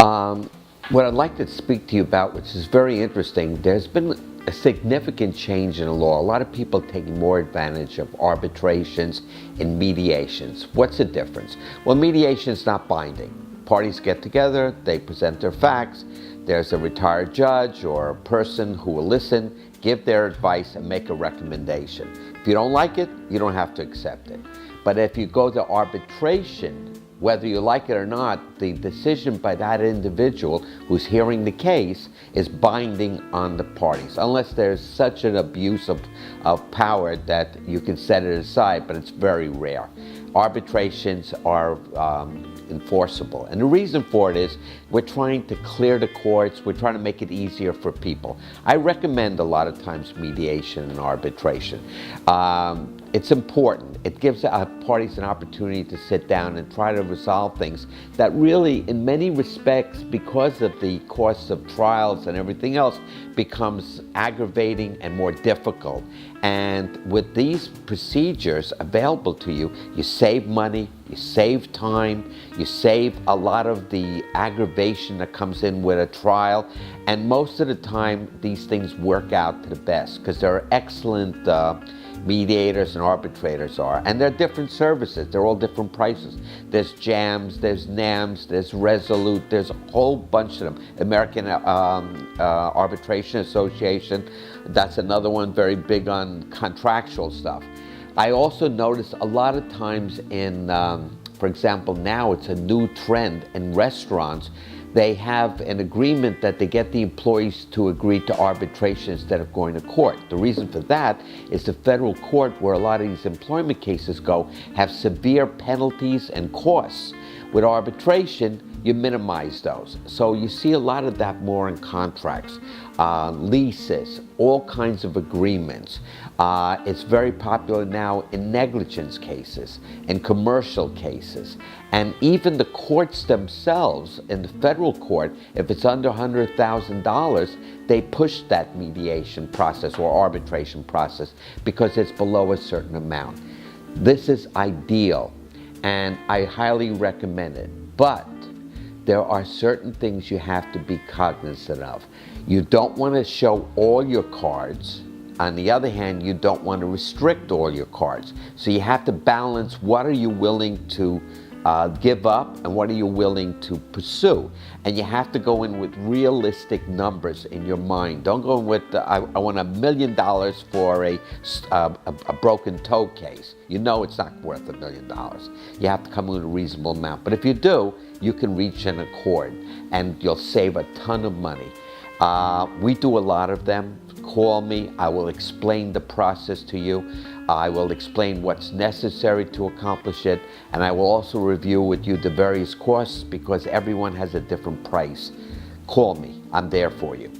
Um, what I'd like to speak to you about, which is very interesting, there's been a significant change in the law. A lot of people taking more advantage of arbitrations and mediations. What's the difference? Well, mediation is not binding. Parties get together, they present their facts, there's a retired judge or a person who will listen, give their advice, and make a recommendation. If you don't like it, you don't have to accept it. But if you go to arbitration, whether you like it or not, the decision by that individual who's hearing the case is binding on the parties, unless there's such an abuse of power that you can set it aside, but it's very rare. Arbitrations are enforceable. And the reason for it is we're trying to clear the courts, we're trying to make it easier for people. I recommend a lot of times mediation and arbitration. It's important. It gives parties an opportunity to sit down and try to resolve things that really, in many respects, because of the costs of trials and everything else, becomes aggravating and more difficult. And with these procedures available to you, you save money, you save time, you save a lot of the aggravation that comes in with a trial, and most of the time these things work out to the best because there are excellent mediators and arbitrators are, and they're different services, they're all different prices. There's JAMS, there's NAMS, there's Resolute, there's a whole bunch of them. American Arbitration Association, that's another one very big on contractual stuff. I also notice a lot of times in, for example, now it's a new trend in restaurants. They have an agreement that they get the employees to agree to arbitration instead of going to court. The reason for that is the federal court, where a lot of these employment cases go, have severe penalties and costs. With arbitration, you minimize those. So you see a lot of that more in contracts, leases, all kinds of agreements. It's very popular now in negligence cases, in commercial cases. And even the courts themselves, in the federal court, if it's under $100,000, they push that mediation process or arbitration process because it's below a certain amount. This is ideal, and I highly recommend it. But there are certain things you have to be cognizant of. You don't want to show all your cards. On the other hand, you don't want to restrict all your cards. So you have to balance what are you willing to give up and what are you willing to pursue. And you have to go in with realistic numbers in your mind. Don't go in with, I want $1 million for a broken toe case. You know it's not worth $1 million. You have to come in with a reasonable amount. But if you do, you can reach an accord and you'll save a ton of money. We do a lot of them. Call me, I will explain the process to you. I will explain what's necessary to accomplish it, and I will also review with you the various costs because everyone has a different price. Call me, I'm there for you.